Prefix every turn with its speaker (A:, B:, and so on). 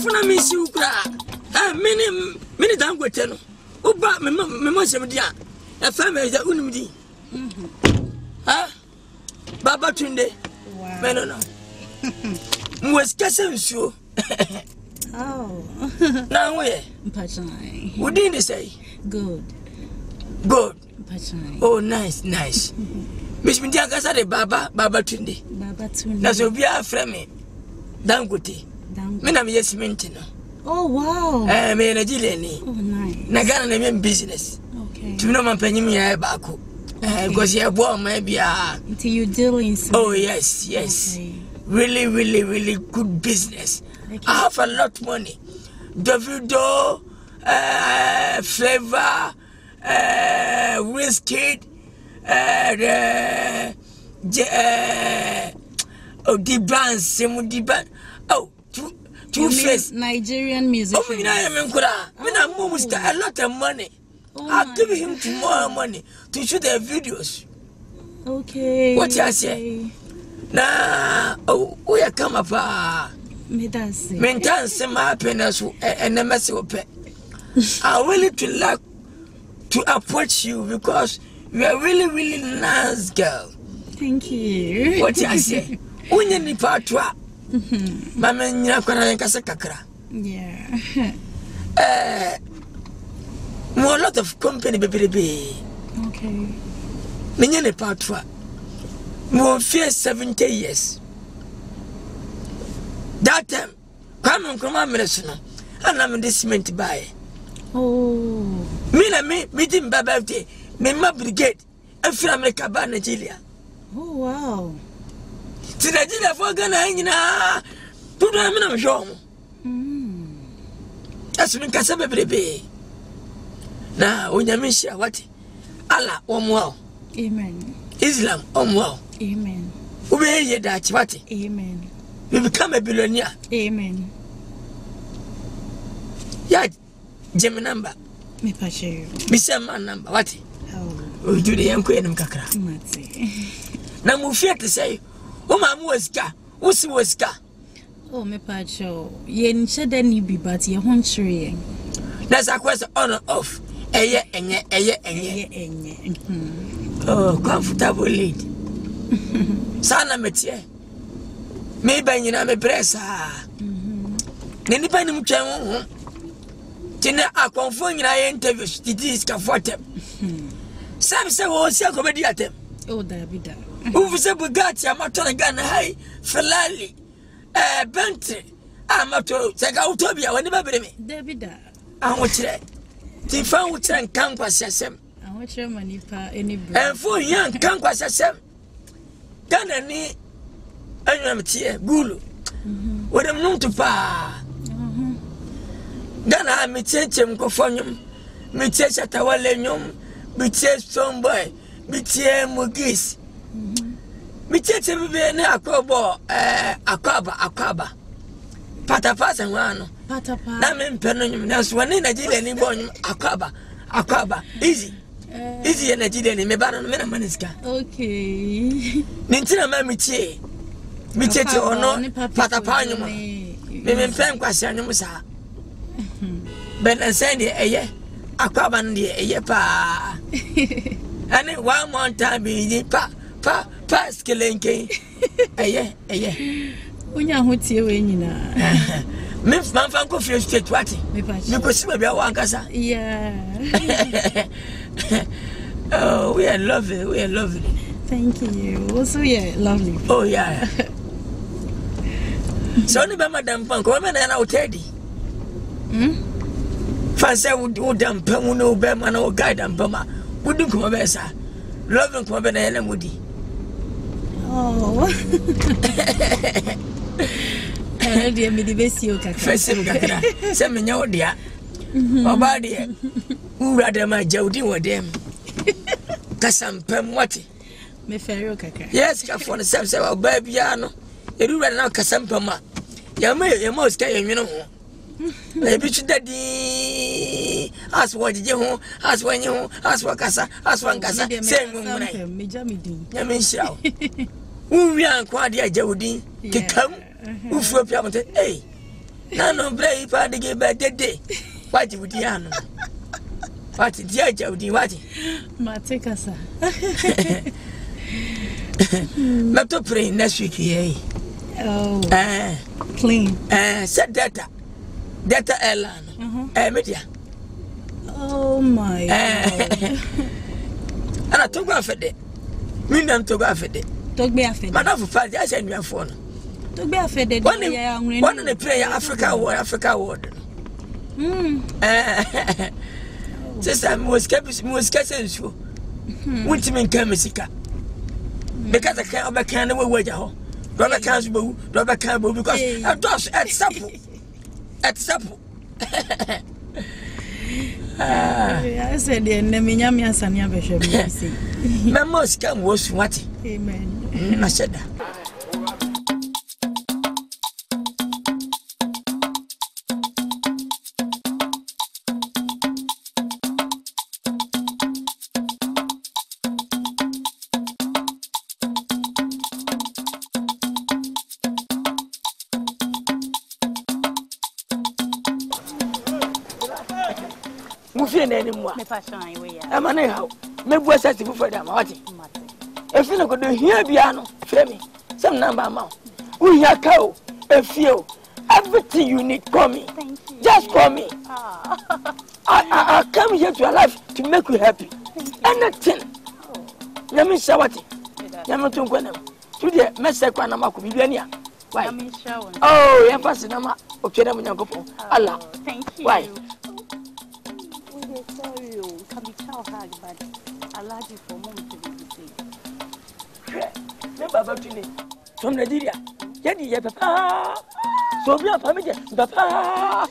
A: funa mi si ukura mini Dangote no uba me mo sem dia e fa me ja unum di Baba Tunde wow no mwes kase nsuo
B: oh
A: now we
B: Mpachai
A: what did they say
B: good Mpachai
A: oh nice Miss Mindia kasa de Baba Tunde na so bia frɛ me Dangote me na me cement no
B: oh wow
A: me Nigeria ni
B: oh nice
A: na Ghana na me business
B: okay
A: tu no man panyim ya ba ko because you born my bia
B: until you deal in
A: oh yes okay. really good business okay. I have a lot of money Davido Flavor Whiskey the bands two face
B: Nigerian musicians.
A: Oh, I a lot of money. I'll give him tomorrow money to shoot their videos.
B: Okay.
A: What you say? Nah, we are come up. Maintain some happiness and a massive pet. I'm willing to approach you because you are really nice girl.
B: Thank you.
A: What you say? When you need part two. Mama nyina kwana nkasa kakra.
B: Yeah.
A: More lot of company baby.
B: Okay.
A: Menye ne patwa. More fear 70 years. That time, come on, come on, medicine. And I'm in this cement by.
B: Oh.
A: Me meeting babate. Me ma brigade. And from America, Nigeria.
B: Oh wow.
A: To Nigeria for Ghana, to the Amina Jom. That's when Casabe baby. Now, when you miss what? Allah, wow.
B: Amen.
A: Islam, wow.
B: Amen.
A: Obey ye that what?
B: Amen.
A: You become a billionaire.
B: Amen.
A: Yeah, Jim number.
B: Me pache.
A: Me man number what?
B: Oh.
A: We do the young queen kakra. Now, move here to say, oh, my muska, what's muska?
B: Oh, me pacho. Yen shada ni bi but ye hon chire.
A: That's a question on and off. Eye. Oh, comfortable lead. Sana metie. Me banyina me pressa. Neni pa ni mtwa tina akonfo nyina ye interviews didis ka fotem. Sam se wo si akobedi atem.
B: Oh, Davida.
A: Uvu se Bugatti amato Ghana hai Ferrari Bentley amato sega utobia wani babreme.
B: Davida.
A: Ahwo kire. Ti fa wo kire nkan kwasasem.
B: Ahwo kire manipa any bro.
A: Enfo yan nkan kwasasem. Ghana ni anwamtie gulu. Wodem nuntu pa. Ghana mitienchem kofonyum. Mitie chatawale nyum. Mitie Stonebwoy. Mitie Mugis. Mitie tebe ne akobo akwaba. Patapasa ngwano.
B: Patapa.
A: Na me mpeno nyum na so ne Nigeria ni bonyum akwaba. Easy. Easy ye Nigeria ni me bana no me na maniska.
B: Okay.
A: Nintina ma mitie. Mitie te ono patapa nyum. Me mpem kwase anyum sa. Ben ansende eye akwaba ndi eye pa. Ani one more time bi pa skelenke. Eye.
B: Unya hotie we nyina.
A: Me manfa ko free state wati. Me ko siba bia wankasa.
B: Yeah.
A: Oh, we are lovely.
B: Thank you. Also, yeah, lovely.
A: Oh yeah. So ni ba madam pan ko me na utedi. Fancy would damp no be man or guide and pama. Wouldn't come besa. Loving come ben na mudi.
B: Oh. Dia me di besio kaka.
A: Fesim kaka. Se me nya odia. Oba de. Ura de ma jawdi wodem. Kasampem wati.
B: Me ferio kaka.
A: Yes, ka for the same say oba bia no. Ura na kasampem a. Ya mo ska yenwino ho. Maybe to daddy as what did you as when you as what casa as one casa same woman me jamidi ya me shao we an kwa dia jawdi ke kam ufu pia mate eh no play for the give back that day. What would you know? What is your job? What?
B: Matekasa.
A: Not to pray next week here.
B: Oh. Clean.
A: Set data. Data airline. Media.
B: Oh my God.
A: And I took off it. Mindam took off it.
B: Took me off it.
A: Man, I've found I send your phone.
B: Took me off it.
A: One in the prayer Africa Ward. Sister, I was catching you. Wouldn't you mean Kamisica? Because I can't back kind of way. Robert can't move, Robert can't move because I does at supper. At supper.
B: I said, Nemiamia Sanya Bishop.
A: Memos come was what?
B: Amen.
A: I said that. Anymore. I'm an how. Maybe was at for them. If you could hear piano, Femi, some number amount. We have cow, a few, everything you need, call me. Just call me. I come here to your life to make you happy. Anything. Yamin Sawati. Yamatun Gwenam. Today, Messaka Namako Viviania. Why? Oh, Yampasinama, Okinaman. Allah.
C: Thank you.
A: Why?
C: But I like you for mom to be the same.
A: Never from Nigeria. Yadi, papa. So, we are family, papa.